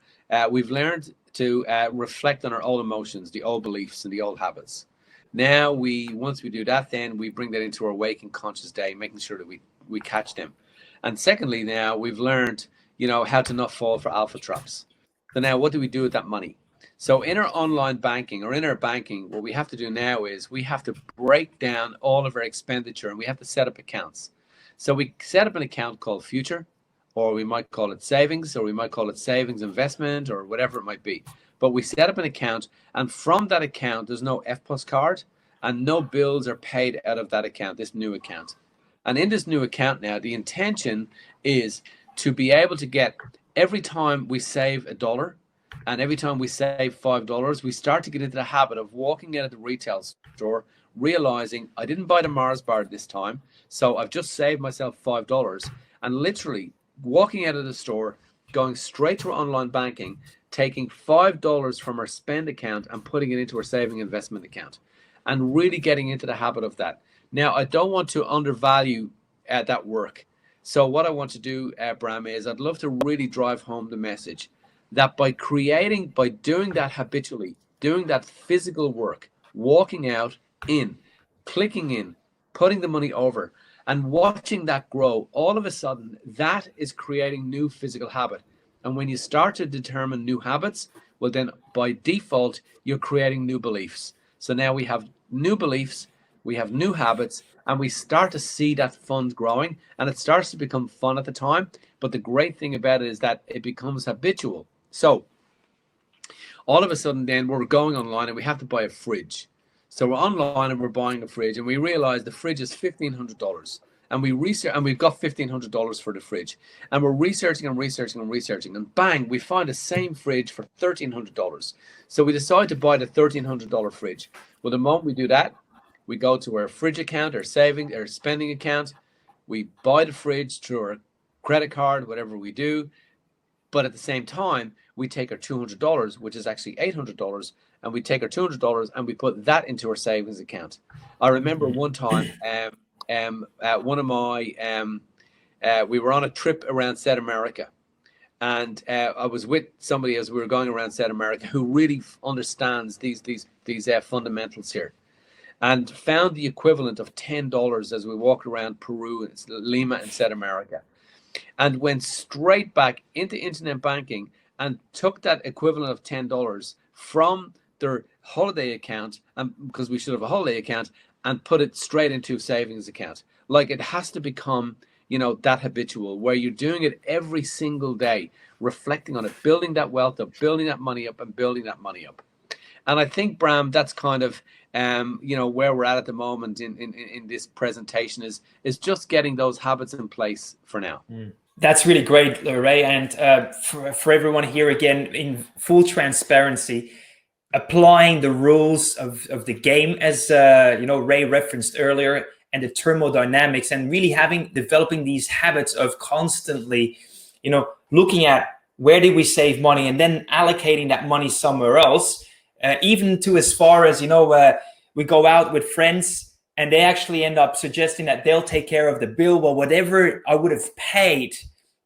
We've learned to reflect on our old emotions, the old beliefs and the old habits. Now once we do that, then we bring that into our waking conscious day, making sure that we catch them. And secondly, now we've learned, how to not fall for alpha traps. So now what do we do with that money? So in our online banking, or in our banking, what we have to do now is we have to break down all of our expenditure, and we have to set up accounts. So we set up an account called Future, or we might call it savings, or we might call it savings investment, or whatever it might be. But we set up an account, and from that account, there's no FPOS card, and no bills are paid out of that account, this new account. And in this new account now, the intention is to be able to get, every time we save $1, and every time we save $5, we start to get into the habit of walking out of the retail store, realizing I didn't buy the Mars bar this time, so I've just saved myself $5, and literally walking out of the store, going straight to our online banking, taking $5 from our spend account and putting it into our saving investment account. and really getting into the habit of that. Now, I don't want to undervalue that work. So what I want to do, Bram, is I'd love to really drive home the message that by doing that habitually, doing that physical work, walking out, clicking in, putting the money over, and watching that grow, all of a sudden, that is creating new physical habit. And when you start to determine new habits, well, then by default, you're creating new beliefs. So now we have new beliefs, we have new habits, and we start to see that fund growing, and it starts to become fun at the time. But the great thing about it is that it becomes habitual. So all of a sudden, then we're going online and we have to buy a fridge. So we're online and we're buying a fridge, and we realize the fridge is $1,500. And we research, and we've got $1,500 for the fridge, and we're researching and researching and researching, and bang, we find the same fridge for $1,300. So we decide to buy the $1,300 fridge. Well, the moment we do that, we go to our fridge account, our savings, our spending account. We buy the fridge through our credit card, whatever we do. But at the same time, we take our $200, which is actually $800, and we take our $200 and we put that into our savings account. I remember one time, one of my, we were on a trip around South America, and I was with somebody as we were going around South America who really understands these fundamentals here, and found the equivalent of $10 as we walked around Peru, Lima, in South America, and went straight back into internet banking and took that equivalent of $10 from their holiday account, and because we should have a holiday account, and put it straight into a savings account. Like, it has to become, that habitual, where you're doing it every single day, reflecting on it, building that wealth up, building that money up, and building that money up. And I think, Bram, that's kind of, where we're at the moment in this presentation is just getting those habits in place for now. That's really great, Ray. And for everyone here, again, in full transparency, applying the rules of the game, as Ray referenced earlier, and the thermodynamics, and really developing these habits of constantly, looking at where did we save money, and then allocating that money somewhere else, even to as far as, we go out with friends and they actually end up suggesting that they'll take care of the bill. Well, whatever I would have paid,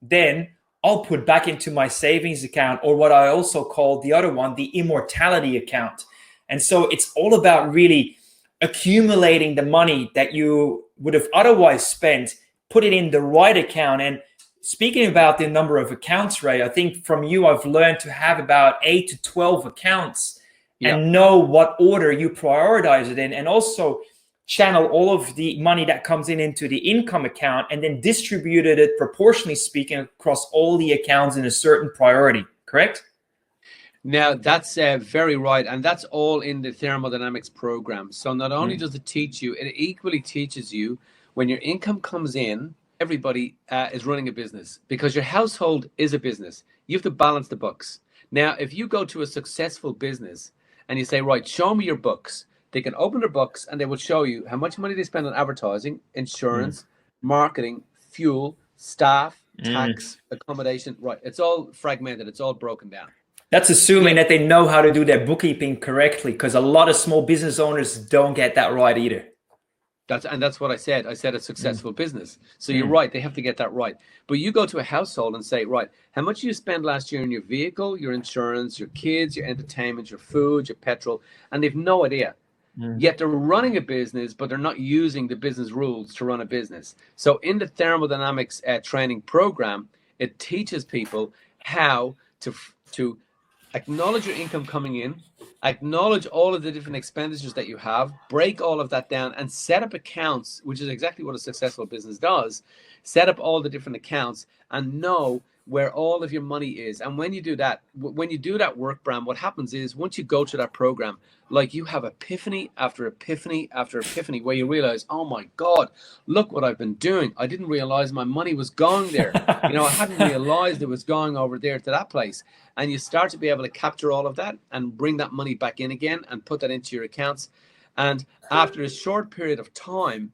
then I'll put back into my savings account, or what I also call the other one, the immortality account. And so it's all about really accumulating the money that you would have otherwise spent, put it in the right account. And speaking about the number of accounts, Ray, I think from you, I've learned to have about 8 to 12 accounts and know what order you prioritize it in, and also channel all of the money that comes into the income account, and then distributed it, proportionally speaking, across all the accounts in a certain priority, correct? Now, that's very right. And that's all in the thermodynamics program. So not only does it teach you, it equally teaches you when your income comes in, everybody is running a business, because your household is a business. You have to balance the books. Now, if you go to a successful business and you say, right, show me your books, they can open their books and they will show you how much money they spend on advertising, insurance, marketing, fuel, staff, tax, accommodation. Right. It's all fragmented. It's all broken down. That's assuming that they know how to do their bookkeeping correctly, because a lot of small business owners don't get that right either. That's what I said. I said a successful business. So you're right. They have to get that right. But you go to a household and say, right, how much you spend last year on your vehicle, your insurance, your kids, your entertainment, your food, your petrol, and they've no idea. Yet they're running a business, but they're not using the business rules to run a business. So in the thermodynamics training program, it teaches people how to acknowledge your income coming in, acknowledge all of the different expenditures that you have, break all of that down, and set up accounts, which is exactly what a successful business does. Set up all the different accounts and know where all of your money is. And when you do that work, Bram, what happens is, once you go to that program, like, you have epiphany after epiphany after epiphany, where you realize, oh my God, look what I've been doing. I didn't realize my money was going there. I hadn't realized it was going over there to that place. And you start to be able to capture all of that and bring that money back in again and put that into your accounts. And after a short period of time,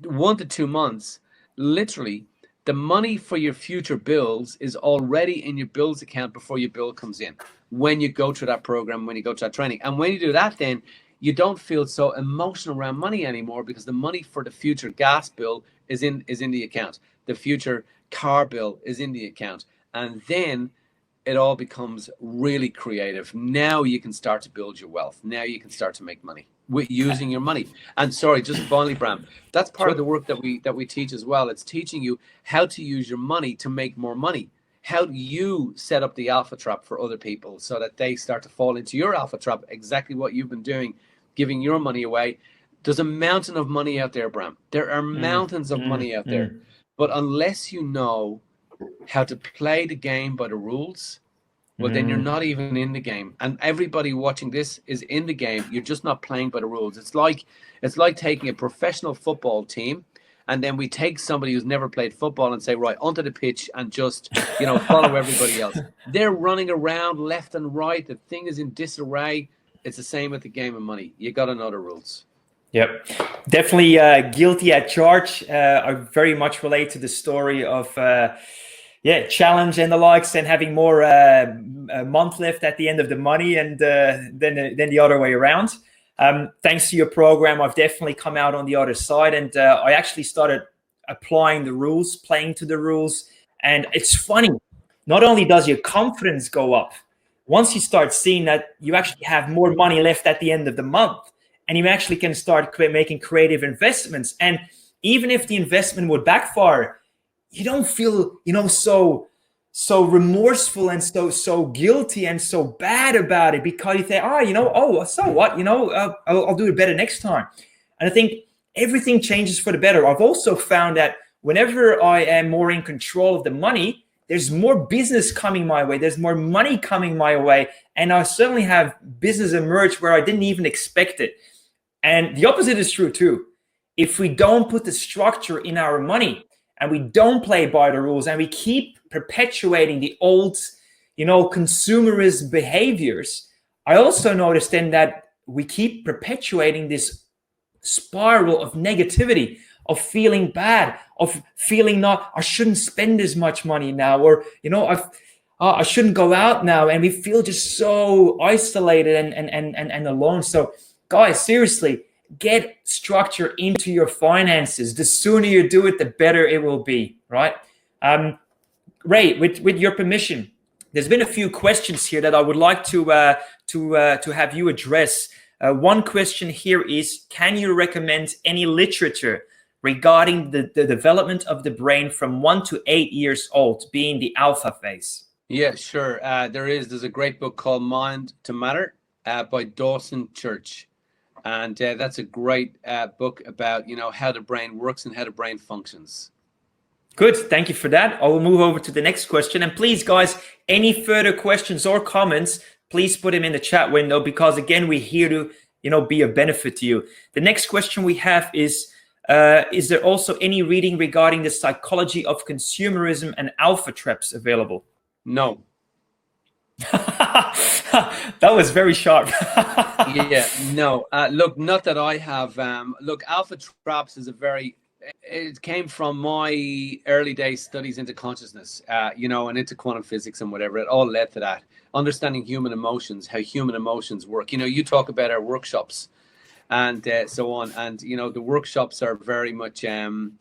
1 to 2 months, literally, the money for your future bills is already in your bills account before your bill comes in, when you go to that program, when you go to that training. And when you do that, then you don't feel so emotional around money anymore, because the money for the future gas bill is in the account. The future car bill is in the account. And then it all becomes really creative. Now you can start to build your wealth. Now you can start to make money with using your money. And sorry, just finally, Bram, that's part of the work that we teach as well. It's teaching you how to use your money to make more money. How do you set up the alpha trap for other people so that they start to fall into your alpha trap, exactly what you've been doing, giving your money away. There's a mountain of money out there, Bram. There are mountains of money out there. But unless you know how to play the game by the rules, well, then you're not even in the game. And everybody watching this is in the game. You're just not playing by the rules. It's like taking a professional football team, and then we take somebody who's never played football and say, right, onto the pitch and just, follow everybody else. They're running around left and right. The thing is in disarray. It's the same with the game of money. You got to know the rules. Yep, definitely guilty at charge. I very much relate to the story of challenge and the likes, and having more a month left at the end of the money, and then the other way around. Thanks to your program, I've definitely come out on the other side, and I actually started applying the rules, playing to the rules. And it's funny, not only does your confidence go up, once you start seeing that you actually have more money left at the end of the month, and you actually can start making creative investments. And even if the investment would backfire, you don't feel, so remorseful and so guilty and so bad about it, because you say, so what, I'll do it better next time. And I think everything changes for the better. I've also found that whenever I am more in control of the money, there's more business coming my way. There's more money coming my way. And I certainly have business emerge where I didn't even expect it. And the opposite is true too. If we don't put the structure in our money, and we don't play by the rules, and we keep perpetuating the old, consumerist behaviors, I also noticed then that we keep perpetuating this spiral of negativity, of feeling bad, of feeling I shouldn't spend as much money now, or, I shouldn't go out now. And we feel just so isolated and alone. So guys, seriously, get structure into your finances. The sooner you do it, the better it will be, right? Ray, with your permission, there's been a few questions here that I would like to have you address. One question here is, can you recommend any literature regarding the development of the brain from 1 to 8 years old, being the alpha phase? Yeah, sure. There's a great book called Mind to Matter by Dawson Church. And that's a great book about, how the brain works and how the brain functions. Good. Thank you for that. I will move over to the next question. And please, guys, any further questions or comments, please put them in the chat window, because, again, we're here to, be a benefit to you. The next question we have is there also any reading regarding the psychology of consumerism and alpha traps available? No. That was very sharp. Yeah, no. Look, not that I have. Look, alpha traps is it came from my early days studies into consciousness, and into quantum physics and whatever. It all led to that. Understanding human emotions, how human emotions work. You talk about our workshops and so on. And, the workshops are very much around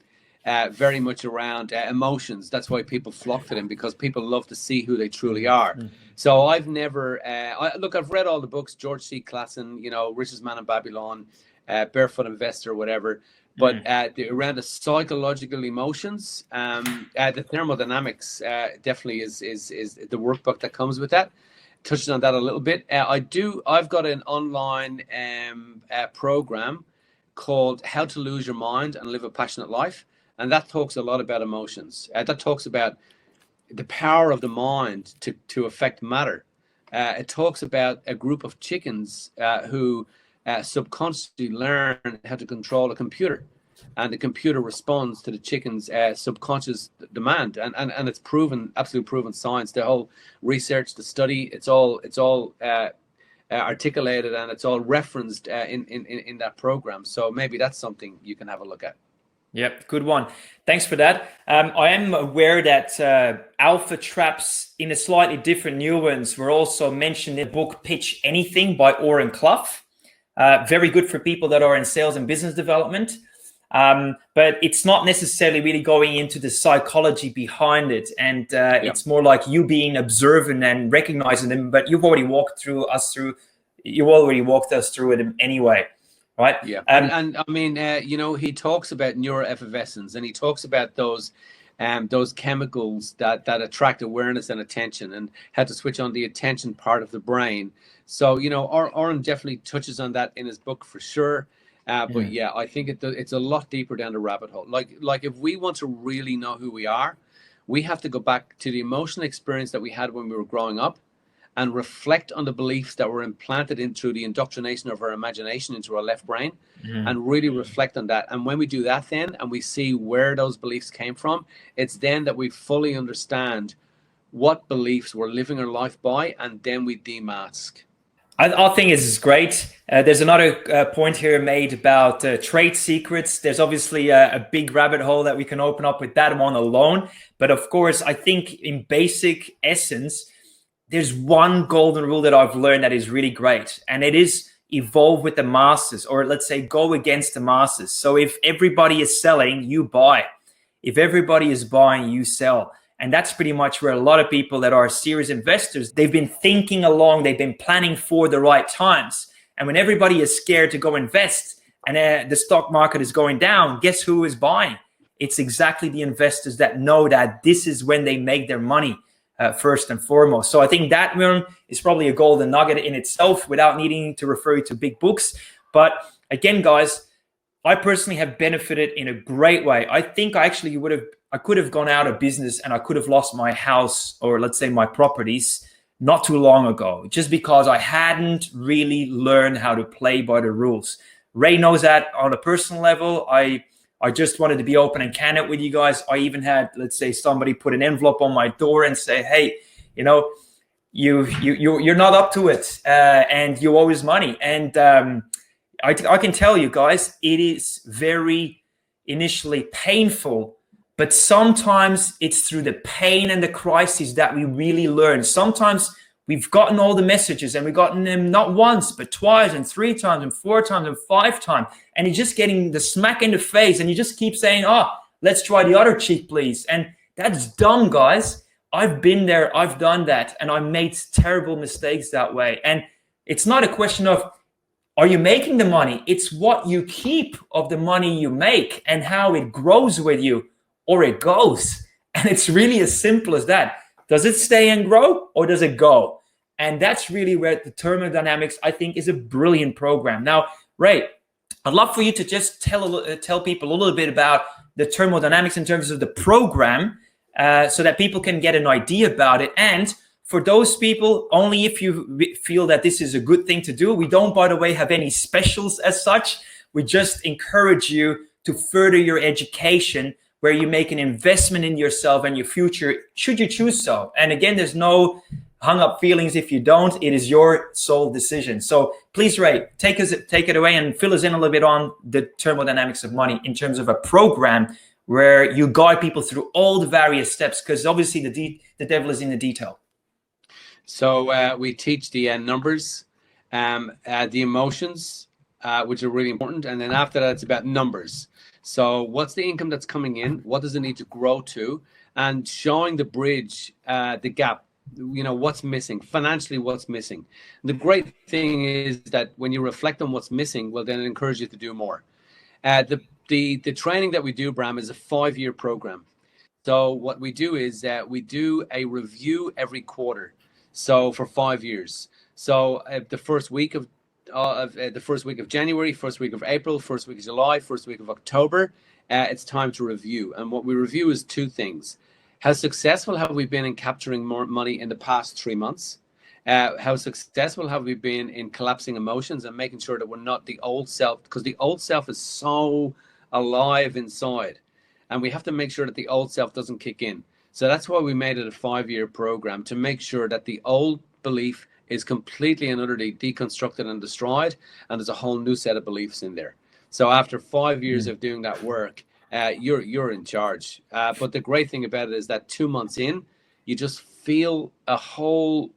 emotions. That's why people flock to them, because people love to see who they truly are. So I've never, I've read all the books, George C. Clason, Richest Man in Babylon, Barefoot Investor, whatever. But around the psychological emotions, the thermodynamics definitely is the workbook that comes with that. Touching on that a little bit. I've got an online program called How to Lose Your Mind and Live a Passionate Life. And that talks a lot about emotions. That talks about the power of the mind to affect matter. It talks about a group of chickens who subconsciously learn how to control a computer, and the computer responds to the chicken's subconscious demand. And it's proven, absolute proven science. The whole research, the study, it's all articulated, and it's all referenced in that program. So maybe that's something you can have a look at. Yep, good one. Thanks for that. I am aware that alpha traps in a slightly different nuance were also mentioned in the book Pitch Anything by Oren Clough. very good for people that are in sales and business development. But it's not necessarily really going into the psychology behind it. And it's more like you being observant and recognizing them, but you've already walked us through it anyway. Right. Yeah. And I mean, he talks about neuroeffervescence, and he talks about those chemicals that attract awareness and attention, and how to switch on the attention part of the brain. So, Oren definitely touches on that in his book for sure. But yeah, I think it's a lot deeper down the rabbit hole. Like if we want to really know who we are, we have to go back to the emotional experience that we had when we were growing up, and reflect on the beliefs that were implanted in through the indoctrination of our imagination into our left brain, and really reflect on that. And when we do that then, and we see where those beliefs came from, it's then that we fully understand what beliefs we're living our life by, and then we demask. I think it's great. There's another point here made about trade secrets. There's obviously a big rabbit hole that we can open up with that one alone. But of course, I think in basic essence, there's one golden rule that I've learned that is really great, and it is evolve with the masses, or let's say go against the masses. So if everybody is selling, you buy. If everybody is buying, you sell. And that's pretty much where a lot of people that are serious investors, they've been thinking along, they've been planning for the right times. And when everybody is scared to go invest and the stock market is going down, guess who is buying? It's exactly the investors that know that this is when they make their money. First and foremost. So I think that one is probably a golden nugget in itself without needing to refer you to big books. But again, guys, I personally have benefited in a great way. I think I could have gone out of business and I could have lost my house, or let's say my properties, not too long ago, just because I hadn't really learned how to play by the rules. Ray knows that on a personal level. I just wanted to be open and candid with you guys. I even had, let's say, somebody put an envelope on my door and say, hey, you're not up to it, and you owe us money. And I can tell you guys, it is very initially painful, but sometimes it's through the pain and the crisis that we really learn. Sometimes we've gotten all the messages, and we've gotten them not once, but twice and 3 times and 4 times and 5 times. And you're just getting the smack in the face, and you just keep saying, let's try the other cheek, please. And that's dumb, guys. I've been there. I've done that. And I made terrible mistakes that way. And it's not a question of, are you making the money? It's what you keep of the money you make and how it grows with you, or it goes. And it's really as simple as that. Does it stay and grow, or does it go? And that's really where the thermodynamics, I think, is a brilliant program. Now, Ray, I'd love for you to just tell people a little bit about the thermodynamics in terms of the program, so that people can get an idea about it. And for those people, only if you feel that this is a good thing to do. We don't, by the way, have any specials as such. We just encourage you to further your education, where you make an investment in yourself and your future, should you choose so. And again, there's no hung up feelings if you don't. It is your sole decision. So please, Ray, take it away and fill us in a little bit on the thermodynamics of money in terms of a program where you guide people through all the various steps, because obviously the devil is in the detail. So we teach the numbers, the emotions, which are really important. And then after that, it's about numbers. So what's the income that's coming in? What does it need to grow to? And showing the bridge, the gap, what's missing financially, what's missing. The great thing is that when you reflect on what's missing, well, then it encourages you to do more. The training that we do, Bram, is a 5-year program. So what we do is we do a review every quarter. So for 5 years. So the first week of January, first week of April, first week of July, first week of October, it's time to review. And what we review is 2 things. How successful have we been in capturing more money in the past 3 months? How successful have we been in collapsing emotions and making sure that we're not the old self, because the old self is so alive inside, and we have to make sure that the old self doesn't kick in. So that's why we made it a 5-year program, to make sure that the old belief is completely and utterly deconstructed and destroyed, and there's a whole new set of beliefs in there. So after 5 years of doing that work, you're in charge. But the great thing about it is that 2 months in, you just feel a whole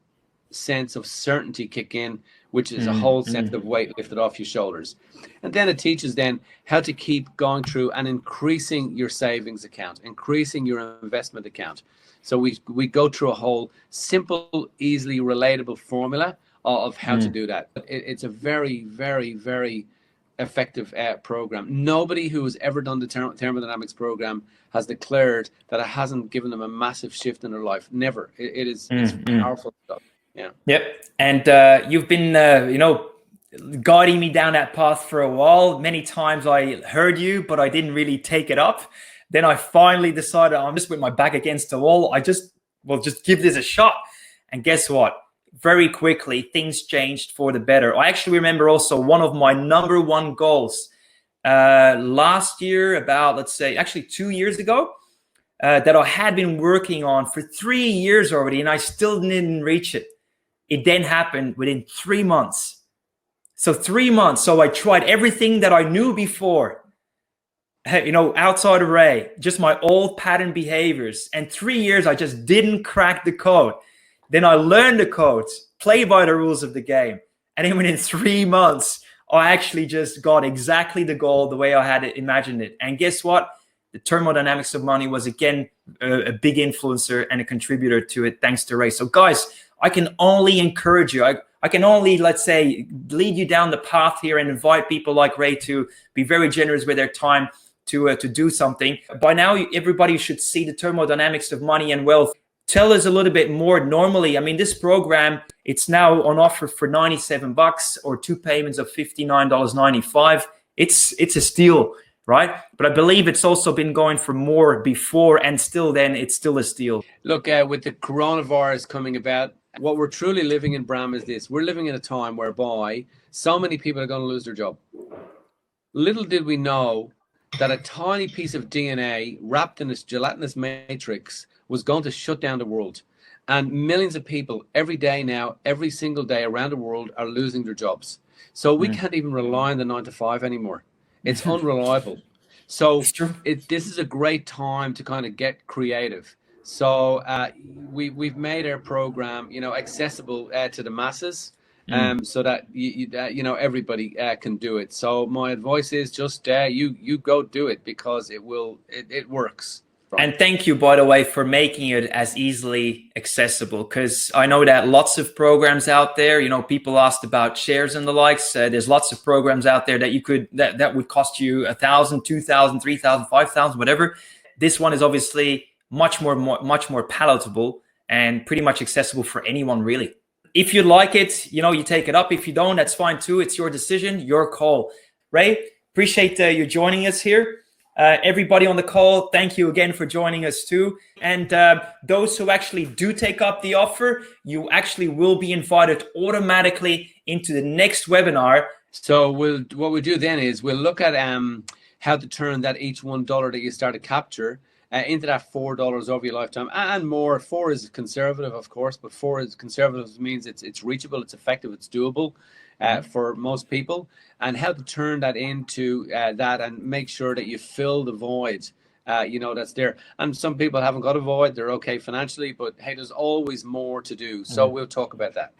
sense of certainty kick in which is a whole set of weight lifted off your shoulders. And then it teaches then how to keep going through and increasing your savings account, increasing your investment account. So we go through a whole simple, easily relatable formula of how to do that. It's a very, very, very effective program. Nobody who has ever done the thermodynamics program has declared that it hasn't given them a massive shift in their life. Never. It's powerful stuff. Yeah. Yep. And you've been, guiding me down that path for a while. Many times I heard you, but I didn't really take it up. Then I finally decided I'm just with my back against the wall. Just give this a shot. And guess what? Very quickly, things changed for the better. I actually remember also one of my number one goals last year, about, let's say, actually 2 years ago, that I had been working on for 3 years already, and I still didn't reach it. It then happened within 3 months. So 3 months. So I tried everything that I knew before, outside of Ray, just my old pattern behaviors. And 3 years, I just didn't crack the code. Then I learned the codes, play by the rules of the game. And then within 3 months, I actually just got exactly the goal the way I had imagined it. And guess what? The thermodynamics of money was, again, a big influencer and a contributor to it, thanks to Ray. So guys, I can only encourage you. I can only, let's say, lead you down the path here and invite people like Ray to be very generous with their time to do something. By now, everybody should see the thermodynamics of money and wealth. Tell us a little bit more. Normally, I mean, this program, it's now on offer for $97 or 2 payments of $59.95. It's a steal, right? But I believe it's also been going for more before, and still then it's still a steal. Look, with the coronavirus coming about, what we're truly living in, Bram, is this. We're living in a time whereby so many people are going to lose their job. Little did we know that a tiny piece of DNA wrapped in this gelatinous matrix was going to shut down the world. And millions of people every day now, every single day around the world are losing their jobs. So we can't even rely on the 9 to 5 anymore. It's unreliable. So this is a great time to kind of get creative. So we've made our program, accessible to the masses, so that everybody can do it. So my advice is just you go do it, because it works. And thank you, by the way, for making it as easily accessible, because I know that lots of programs out there, people asked about shares and the likes. There's lots of programs out there that that would cost you $1,000, $2,000, $3,000, $5,000, whatever. This one is obviously much more palatable and pretty much accessible for anyone, really. If you like it, you take it up. If you don't, that's fine too. It's your decision, your call. Ray, appreciate you joining us here. Everybody on the call, thank you again for joining us too. And those who actually do take up the offer, you actually will be invited automatically into the next webinar. So what we'll do then is we'll look at how to turn that each $1 that you start to capture into that $4 over your lifetime and more. 4 is conservative, of course, but 4 is conservative means it's reachable, it's effective, it's doable for most people. And how to turn that into that and make sure that you fill the void, that's there. And some people haven't got a void, they're okay financially, but hey, there's always more to do. So we'll talk about that.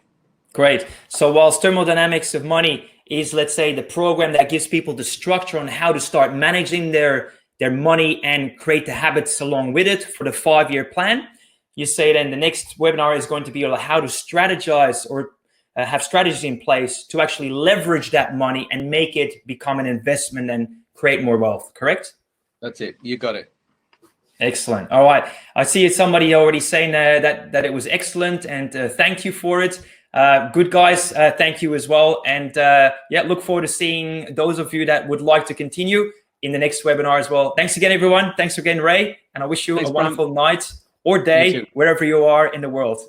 Great. So whilst thermodynamics of money is, let's say, the program that gives people the structure on how to start managing their money and create the habits along with it for the 5-year plan, you say then the next webinar is going to be on how to strategize or have strategies in place to actually leverage that money and make it become an investment and create more wealth, correct? That's it. You got it. Excellent. All right. I see somebody already saying that it was excellent, and thank you for it. Good guys, thank you as well. And look forward to seeing those of you that would like to continue in the next webinar as well. Thanks again, everyone. Thanks again, Ray. And I wish you a wonderful night or day, wherever you are in the world.